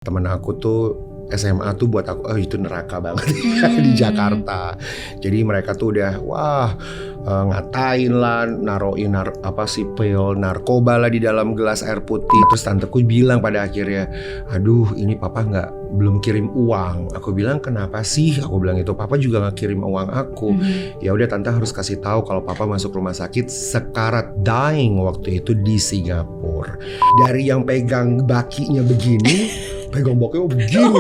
Temen aku tuh SMA tuh buat aku, itu neraka banget di Jakarta. Jadi mereka tuh udah ngatain lah, naruhin pil narkoba lah di dalam gelas air putih. Terus tanteku bilang pada akhirnya, aduh ini papa belum kirim uang. Aku bilang kenapa sih? Aku bilang itu papa juga nggak kirim uang aku. Ya udah tante harus kasih tahu kalau papa masuk rumah sakit sekarat dying waktu itu di Singapura. Dari yang pegang bakinya begini, pegang bakinya begini,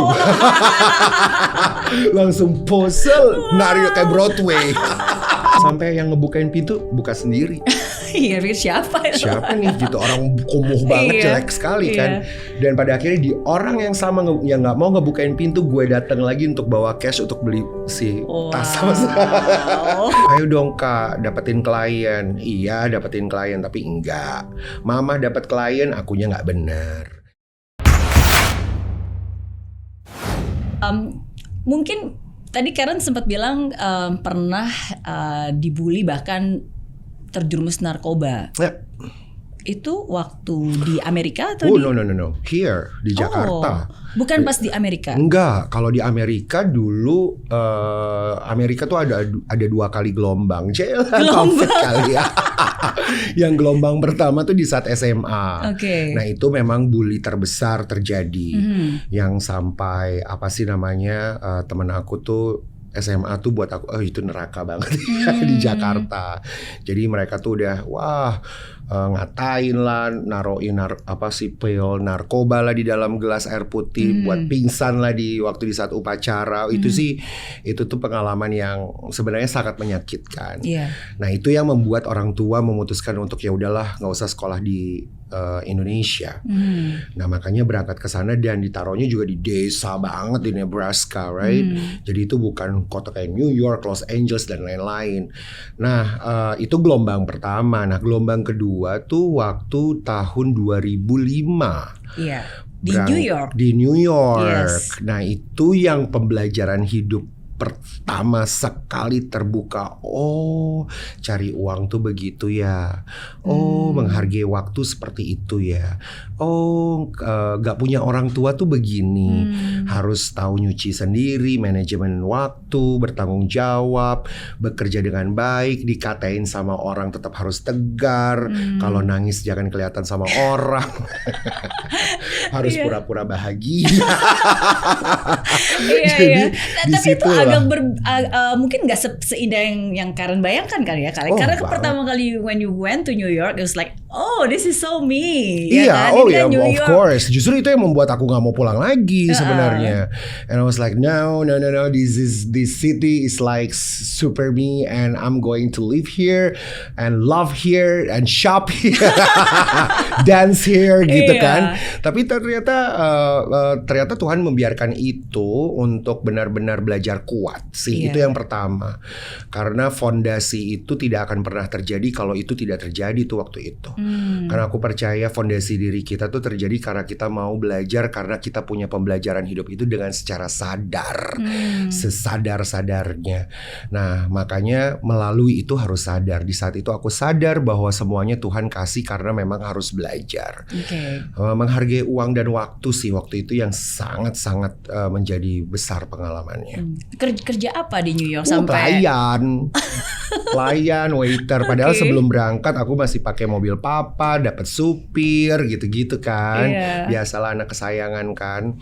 langsung pose nari kayak Broadway. Sampai yang ngebukain pintu buka sendiri. Iya, siapa nih gitu, orang kumuh banget, jelek sekali kan. Dan pada akhirnya di orang yang sama yang nggak mau ngebukain pintu, gue datang lagi untuk bawa cash untuk beli si tas sama. Ayo dong kak, dapetin klien. Iya dapetin klien, tapi enggak. Mama dapat klien, akunya nggak bener. Mungkin tadi Karen sempat bilang pernah dibully bahkan terjerumus narkoba. Ya. Itu waktu di Amerika atau no. Here di Jakarta. Bukan pas di Amerika. Enggak, kalau di Amerika dulu Amerika tuh ada 2 kali gelombang. Covid kali ya. Yang gelombang pertama tuh di saat SMA. Okay. Nah, itu memang bully terbesar terjadi. Yang sampai temen aku tuh SMA tuh buat aku, itu neraka banget di Jakarta. Jadi mereka tuh udah ngatain lah, naruhin pil narkoba lah di dalam gelas air putih, buat pingsan lah waktu di saat upacara. Itu tuh pengalaman yang sebenarnya sangat menyakitkan. Nah, itu yang membuat orang tua memutuskan untuk ya udahlah nggak usah sekolah di Indonesia. Nah, makanya berangkat ke sana dan ditaruhnya juga di desa banget di Nebraska, right? Jadi itu bukan kota kayak New York, Los Angeles dan lain-lain. Nah, itu gelombang pertama. Nah, gelombang kedua tuh waktu tahun 2005. Iya. New York. Di New York. Yes. Nah, itu yang pembelajaran hidup pertama sekali terbuka. Oh, cari uang tuh begitu ya. Oh, menghargai waktu seperti itu ya. Oh, gak punya orang tua tuh begini. Harus tahu nyuci sendiri, manajemen waktu, bertanggung jawab, bekerja dengan baik, dikatain sama orang tetap harus tegar. Kalau nangis jangan kelihatan sama orang. Harus pura-pura bahagia. Jadi tapi itu agak mungkin nggak seindah yang Karen bayangkan kali ya. Karena pertama kali when you went to New York, it was like, oh this is so me. Iya, of course. Justru itu yang membuat aku nggak mau pulang lagi sebenarnya. And I was like, no, this city is like super me, and I'm going to live here and love here and shop here, dance here, gitu kan. Tapi ternyata Tuhan membiarkan itu untuk benar-benar belajar kuat sih. Itu yang pertama. Karena fondasi itu tidak akan pernah terjadi kalau itu tidak terjadi tuh waktu itu. Karena aku percaya fondasi diri kita tuh terjadi karena kita mau belajar, karena kita punya pembelajaran hidup itu dengan secara sadar, sesadar-sadarnya. Nah, makanya melalui itu harus sadar. Di saat itu aku sadar bahwa semuanya Tuhan kasih karena memang harus belajar. Menghargai uang dan waktu sih waktu itu yang sangat-sangat menjadi besar pengalamannya. Kerja apa di New York sampai? Pelayan, waiter. Padahal sebelum berangkat aku masih pakai mobil papa, dapat supir, gitu-gitu kan. Biasalah anak kesayangan kan.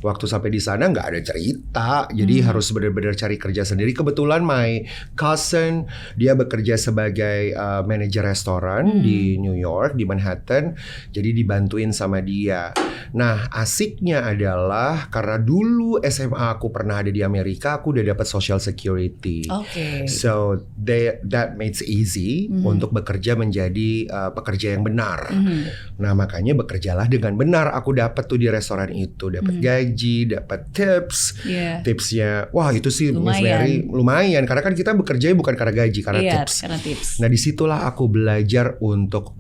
Waktu sampai di sana nggak ada cerita, jadi harus benar-benar cari kerja sendiri. Kebetulan my cousin dia bekerja sebagai manajer restoran di New York, di Manhattan, jadi dibantuin sama dia. Nah, asiknya adalah karena dulu SMA aku pernah ada di Amerika, aku udah dapat Social Security. So that makes easy untuk bekerja menjadi pekerja yang benar. Nah, makanya bekerjalah dengan benar. Aku dapat tuh di restoran itu, dapat gaji, dapat tips. Tipsnya, wah itu sih lumayan. Karena kan kita bekerja bukan karena gaji, karena tips. Nah, disitulah aku belajar untuk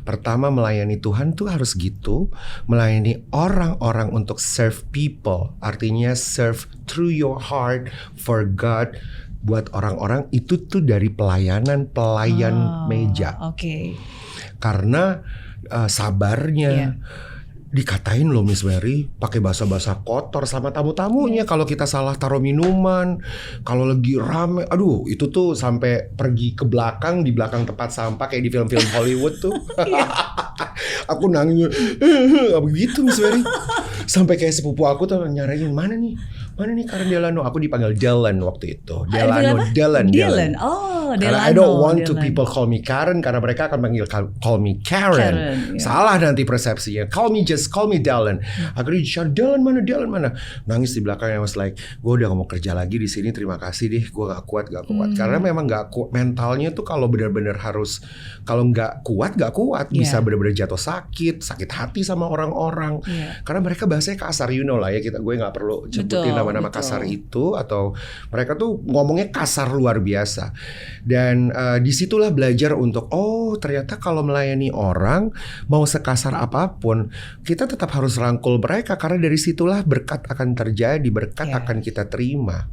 pertama melayani Tuhan tuh harus gitu, melayani orang-orang untuk serve people. Artinya serve through your heart for God. Buat orang-orang itu tuh dari pelayan meja. Karena sabarnya, dikatain loh Miss Mary pakai bahasa-bahasa kotor sama tamu-tamunya kalau kita salah taruh minuman, kalau lagi rame, aduh itu tuh sampai pergi ke belakang, di belakang tempat sampah kayak di film-film Hollywood tuh. Aku nangis begitu Miss Mary, sampai kayak sepupu aku tuh nyariin mana nih Karen Delano. Aku dipanggil Dylan waktu itu. Dylan. Oh, Delano. Karena I don't want to people call me Karen, karena mereka akan panggil call me Karen. Salah nanti persepsinya. Call me Dylan. Aku di-shout Dylan mana. Nangis di belakang. I was like, gue udah gak mau kerja lagi di sini. Terima kasih deh. Gue gak kuat. Karena memang gak kuat. Mentalnya tuh kalau benar-benar harus, kalau gak kuat. Bisa benar-benar jatuh sakit hati sama orang-orang. Karena mereka bahasanya kasar, you know lah ya. Gue gak perlu sebutin nama-nama kasar itu, atau mereka tuh ngomongnya kasar luar biasa. Dan disitulah belajar untuk ternyata kalau melayani orang mau sekasar apapun kita tetap harus rangkul mereka, karena dari situlah berkat akan terjadi, berkat akan kita terima.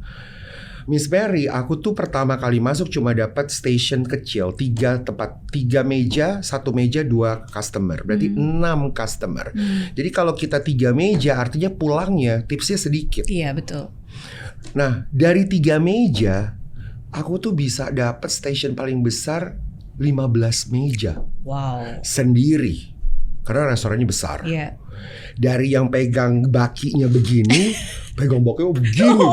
Miss Mary, aku tuh pertama kali masuk cuma dapat station kecil, 3 meja, 1 meja 2 customer, berarti 6 customer. Jadi kalau kita 3 meja artinya pulangnya tipsnya sedikit. Iya betul. Nah dari 3 meja aku tuh bisa dapat station paling besar 15 meja. Wow. Sendiri, karena restorannya besar. Iya. Dari yang pegang bakinya begini, pegang bakinya begini,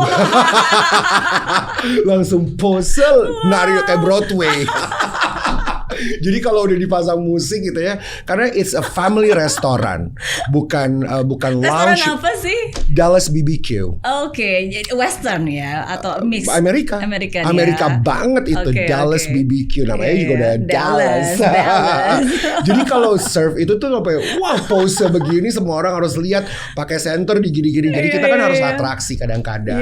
langsung pose nari kayak Broadway. Jadi kalau udah dipasang musik gitu ya, karena it's a family restaurant, bukan lounge. Restoran apa sih? Dallas BBQ. Oke, Western ya atau mix? Amerika banget itu. Dallas BBQ namanya juga udah Dallas. Jadi kalau serve itu tuh wah pose begini, semua orang harus lihat, pakai center di gini-gini. Jadi kita kan harus atraksi kadang-kadang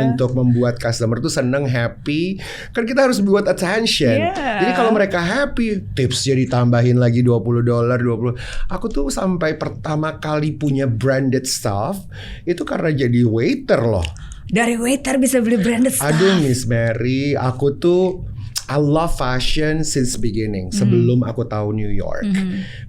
untuk membuat customer tuh seneng, happy. Kan kita harus buat attention. Jadi kalau mereka happy, tipsnya ditambahin lagi $20. Aku tuh sampai pertama kali punya branded stuff itu karena jadi waiter loh. Dari waiter bisa beli branded stuff. Aduh Miss Mary, aku tuh I love fashion since beginning. Sebelum aku tahu New York,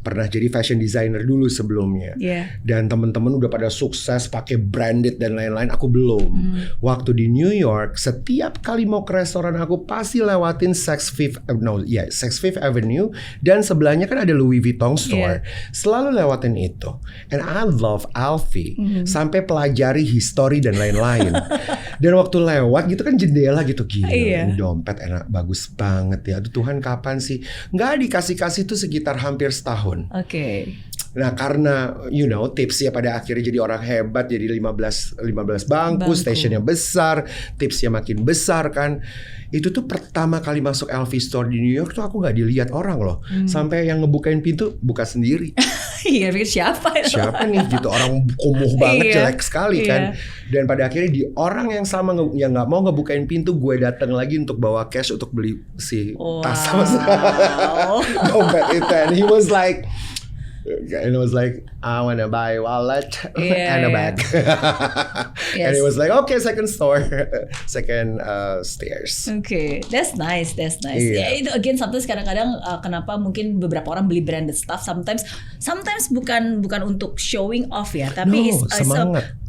pernah jadi fashion designer dulu sebelumnya. Dan teman-teman udah pada sukses pakai branded dan lain-lain. Aku belum. Waktu di New York, setiap kali mau ke restoran aku pasti lewatin Saks Fifth Avenue, dan sebelahnya kan ada Louis Vuitton store. Selalu lewatin itu. And I love Alfie. Sampai pelajari history dan lain-lain. Dan waktu lewat gitu kan jendela gitu, gila ini dompet enak bagus banget ya. Aduh Tuhan kapan sih? Nggak dikasih-kasih tuh sekitar hampir setahun. Nah karena tipsnya pada akhirnya jadi orang hebat, jadi 15 bangku, stationnya besar, tipsnya makin besar kan. Itu tuh pertama kali masuk LV store di New York tuh aku nggak dilihat orang loh. Sampai yang ngebukain pintu buka sendiri. Iya, siapa nih gitu, orang kumuh banget, jelek sekali kan. Dan pada akhirnya di orang yang sama yang nggak mau ngebukain pintu, gue datang lagi untuk bawa cash untuk beli si tas sama dompet itu. And he was like, I wanna buy a wallet and a bag. And it was like, okay, second stairs. Okay, that's nice. Ya, itu again sometimes kadang-kadang kenapa mungkin beberapa orang beli branded stuff sometimes bukan untuk showing off ya, tapi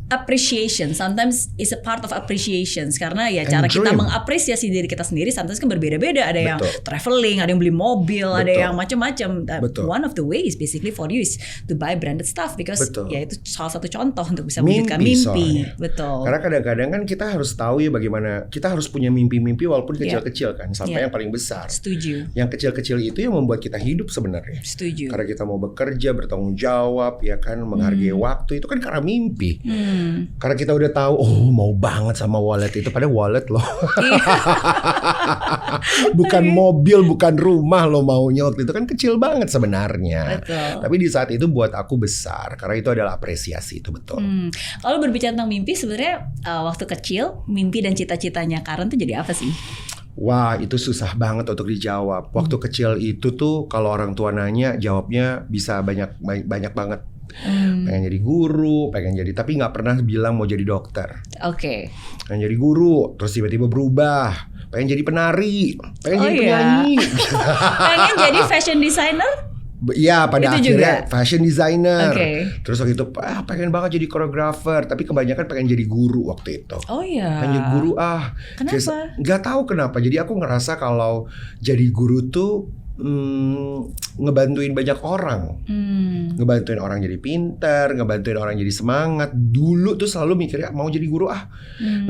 appreciation. Sometimes is a part of appreciation, karena ya cara kita mengapresiasi diri kita sendiri sometimes kan berbeda-beda. Ada yang traveling, ada yang beli mobil, ada yang macam-macam. One of the ways basically for you is to buy branded stuff, because ya itu salah satu contoh untuk bisa mewujudkan mimpi. Betul. Karena kadang-kadang kan kita harus tahu ya bagaimana kita harus punya mimpi-mimpi walaupun kecil-kecil kan, sampai yang paling besar. Setuju. Yang kecil-kecil itu yang membuat kita hidup sebenarnya. Setuju. Karena kita mau bekerja, bertanggung jawab, ya kan, menghargai waktu, itu kan karena mimpi. Karena kita udah tahu, mau banget sama wallet itu, padahal wallet loh. Bukan mobil, bukan rumah lo maunya, waktu itu kan kecil banget sebenarnya. Tapi di saat itu buat aku besar, karena itu adalah apresiasi itu, betul. Kalau berbicara tentang mimpi, sebenarnya waktu kecil mimpi dan cita-citanya Karen tuh jadi apa sih? Wah, itu susah banget untuk dijawab. Waktu kecil itu tuh kalau orang tua nanya, jawabnya bisa banyak banget. Pengen jadi guru, tapi nggak pernah bilang mau jadi dokter. Pengen jadi guru, terus tiba-tiba berubah, pengen jadi penari, pengen jadi penyanyi. Pengen jadi fashion designer? Iya, pada itu akhirnya juga fashion designer. Terus waktu itu pengen banget jadi koreografer, tapi kebanyakan pengen jadi guru waktu itu. Oh iya. Pengen jadi guru Kenapa? Gak tahu kenapa. Jadi aku ngerasa kalau jadi guru tuh ngebantuin banyak orang, ngebantuin orang jadi pintar, ngebantuin orang jadi semangat. Dulu tuh selalu mikirnya mau jadi guru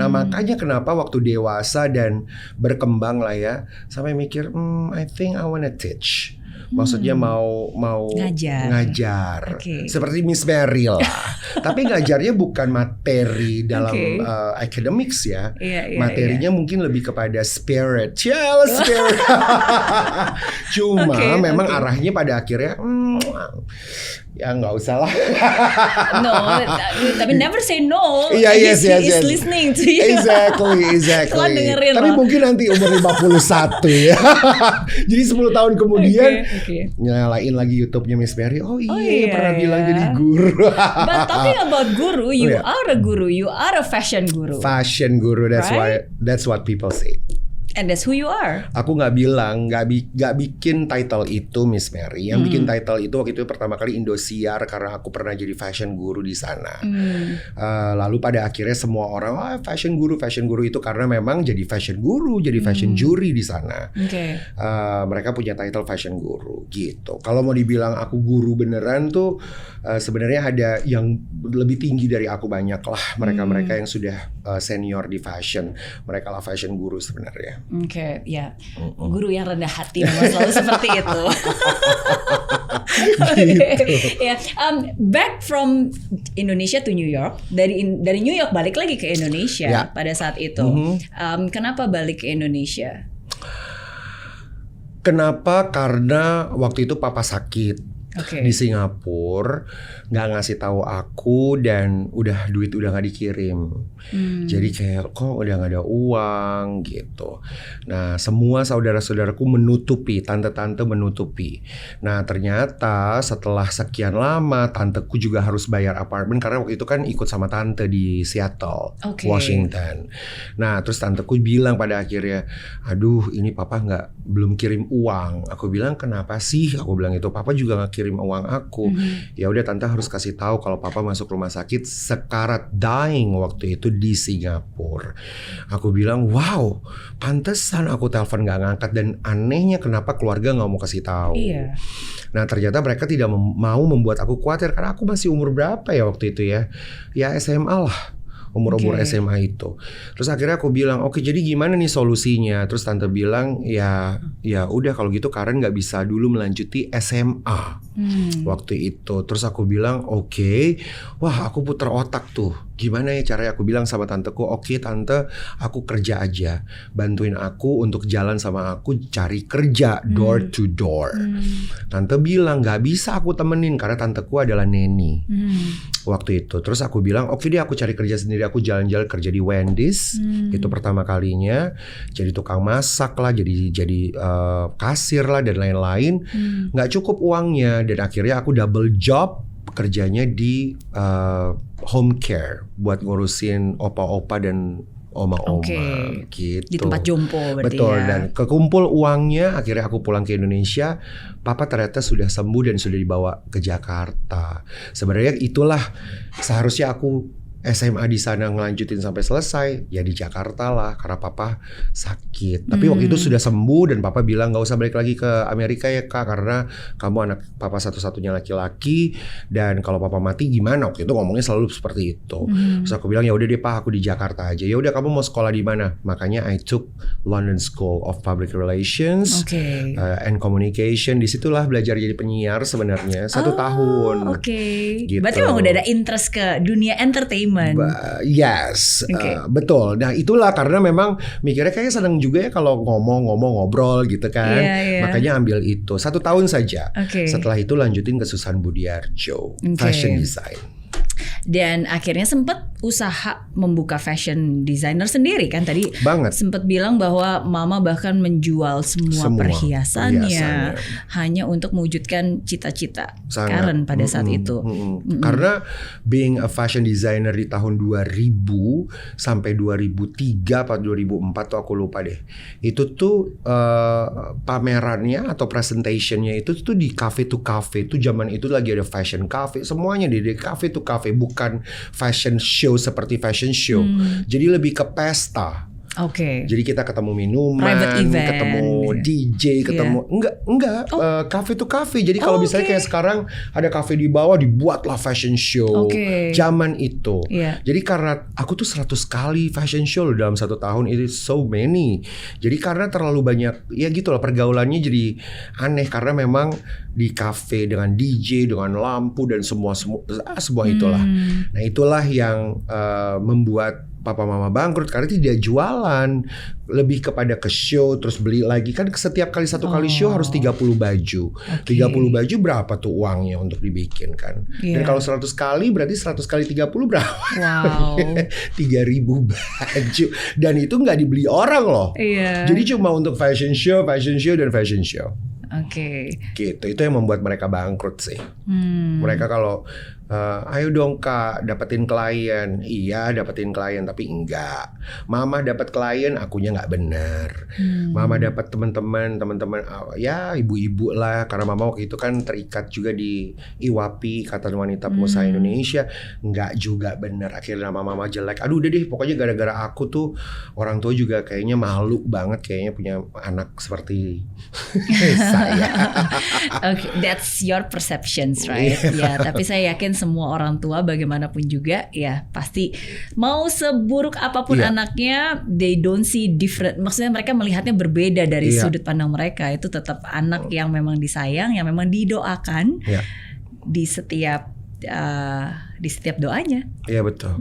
Nah makanya kenapa waktu dewasa dan berkembang lah ya, sampai mikir I think I wanna teach. Maksudnya mau ngajar. Seperti Miss Mary lah. Tapi ngajarnya bukan materi dalam academics ya. Materinya mungkin lebih kepada spirit. Spirit. Cuma memang arahnya pada akhirnya ya nggak usah lah. No, tapi never say no. Yes. He's listening to you. Exactly. Tapi mungkin nanti umur 51 ya. Jadi 10 tahun kemudian nyalain lagi YouTube-nya Miss Mary. Pernah bilang jadi guru. But talking about guru, you are a guru. You are a fashion guru. Fashion guru. That's what people say. And that's who you are. Aku nggak bilang, nggak bikin title itu Miss Mary. Yang bikin title itu waktu itu pertama kali Indosiar karena aku pernah jadi fashion guru di sana. Lalu pada akhirnya semua orang fashion guru itu karena memang jadi fashion guru, jadi fashion jury di sana. Mereka punya title fashion guru gitu. Kalau mau dibilang aku guru beneran tuh sebenarnya ada yang lebih tinggi dari aku banyak lah. Mereka yang sudah senior di fashion. Mereka lah fashion guru sebenarnya. Guru yang rendah hati memang selalu seperti itu. Back from Indonesia to New York, dari New York balik lagi ke Indonesia pada saat itu. Kenapa balik ke Indonesia? Kenapa? Karena waktu itu papa sakit. Di Singapura, nggak ngasih tahu aku dan duit udah nggak dikirim. Jadi kayak kok udah nggak ada uang gitu. Nah semua saudara-saudaraku menutupi, tante-tante menutupi. Nah ternyata setelah sekian lama tanteku juga harus bayar apartemen karena waktu itu kan ikut sama tante di Seattle, Washington. Nah terus tanteku bilang pada akhirnya, aduh ini papa belum kirim uang. Aku bilang kenapa sih? Aku bilang itu papa juga nggak kirim uang aku. Ya udah tante harus kasih tahu kalau papa masuk rumah sakit sekarat dying waktu itu di Singapura. Aku bilang wow, pantesan aku telepon nggak ngangkat dan anehnya kenapa keluarga nggak mau kasih tahu. Nah ternyata mereka tidak mau membuat aku khawatir karena aku masih umur berapa ya waktu itu ya SMA lah. Umur SMA itu. Terus akhirnya aku bilang, oke, jadi gimana nih solusinya? Terus tante bilang, ya udah kalau gitu Karen nggak bisa dulu melanjuti SMA waktu itu. Terus aku bilang, oke, wah aku puter otak tuh. Gimana ya caranya? Aku bilang sama tanteku, oke tante, aku kerja aja, bantuin aku untuk jalan sama aku cari kerja door to door. Tante bilang nggak bisa aku temenin karena tanteku adalah neni waktu itu. Terus aku bilang, oke deh aku cari kerja sendiri. Aku jalan-jalan kerja di Wendy's itu pertama kalinya, jadi tukang masak lah, jadi kasir lah dan lain-lain. Nggak cukup uangnya dan akhirnya aku double job kerjanya di home care buat ngurusin opa-opa dan oma-oma gitu. Di tempat jompo berarti. Betul, dan kekumpul uangnya akhirnya aku pulang ke Indonesia. Papa ternyata sudah sembuh dan sudah dibawa ke Jakarta. Sebenarnya itulah seharusnya aku SMA di sana ngelanjutin sampai selesai, ya di Jakarta lah karena papa sakit. Tapi waktu itu sudah sembuh dan papa bilang nggak usah balik lagi ke Amerika ya kak, karena kamu anak papa satu-satunya laki-laki dan kalau papa mati gimana? Waktu itu ngomongnya selalu seperti itu. Terus aku bilang ya udah deh pak, aku di Jakarta aja. Ya udah kamu mau sekolah di mana? Makanya I took London School of Public Relations and Communication. Disitulah belajar jadi penyiar sebenarnya 1 tahun. Gitu. Berarti memang udah ada interest ke dunia entertainment. Yes, betul. Nah itulah karena memang mikirnya kayaknya seneng juga ya kalau ngobrol gitu kan. Makanya ambil itu 1 tahun saja. Setelah itu lanjutin ke Susan Budiarjo, fashion design. dan akhirnya sempat usaha membuka fashion designer sendiri kan tadi. Banget. Sempat bilang bahwa mama bahkan menjual semua perhiasannya hanya untuk mewujudkan cita-cita Karen pada saat itu. Karena being a fashion designer di tahun 2000 sampai 2003 atau 2004 tuh aku lupa deh. Itu tuh pamerannya atau presentationnya itu tuh di cafe to cafe. Tuh zaman itu lagi ada fashion cafe, semuanya di cafe to cafe, bukan fashion show seperti fashion show. Jadi lebih ke pesta. Jadi kita ketemu minuman, ketemu DJ, ketemu enggak cafe to cafe. Jadi kalau misalnya kayak sekarang ada cafe di bawah, dibuatlah fashion show. Zaman itu. Jadi karena aku tuh 100 kali fashion show dalam 1 tahun, itu so many. Jadi karena terlalu banyak, ya gitu lah, pergaulannya jadi aneh karena memang di cafe dengan DJ, dengan lampu dan semua itulah. Nah itulah yang membuat papa mama bangkrut karena tidak jualan, lebih kepada ke show terus beli lagi kan setiap kali satu kali show harus 30 baju. 30 baju berapa tuh uangnya untuk dibikin kan? Dan kalau 100 kali berarti 100 kali 30 berapa? Wow. 3.000 baju dan itu nggak dibeli orang loh. Jadi cuma untuk fashion show dan fashion show. Gitu, itu yang membuat mereka bangkrut sih. Mereka kalau ayo dong kak dapetin klien, iya dapetin klien tapi enggak. Mama dapat klien, akunya nggak bener. Mama dapat teman-teman ya ibu-ibu lah, karena mama waktu itu kan terikat juga di IWAPI, Ikatan Wanita Pengusaha Indonesia, nggak juga bener. Akhirnya mama jelek. Aduh udah deh, pokoknya gara-gara aku tuh orang tua juga kayaknya malu banget kayaknya punya anak seperti saya. That's your perceptions, right? Ya, tapi saya yakin semua orang tua bagaimanapun juga ya pasti mau seburuk apapun anaknya, they don't see different. Maksudnya mereka melihatnya berbeda dari sudut pandang mereka. Itu tetap anak yang memang disayang, yang memang didoakan di setiap doanya. Iya betul.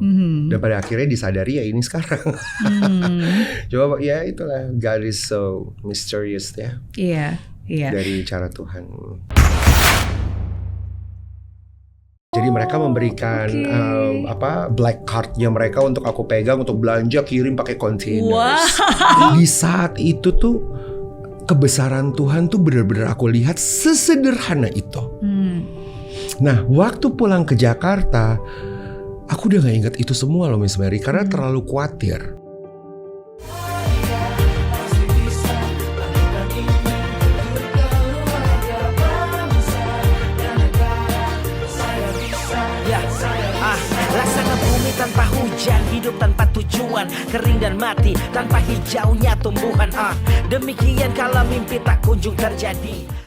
Dan pada akhirnya disadari ya ini sekarang. Coba ya itulah, God is so mysterious ya. Iya. Dari cara Tuhan. Jadi mereka memberikan black cardnya mereka untuk aku pegang untuk belanja, kirim pakai kontainer. Di saat itu tuh kebesaran Tuhan tuh benar-benar aku lihat sesederhana itu. Nah waktu pulang ke Jakarta, aku udah gak ingat itu semua loh Miss Mary karena terlalu khawatir. Tanpa hujan, hidup tanpa tujuan, kering dan mati tanpa hijaunya tumbuhan. Demikian kalau mimpi tak kunjung terjadi.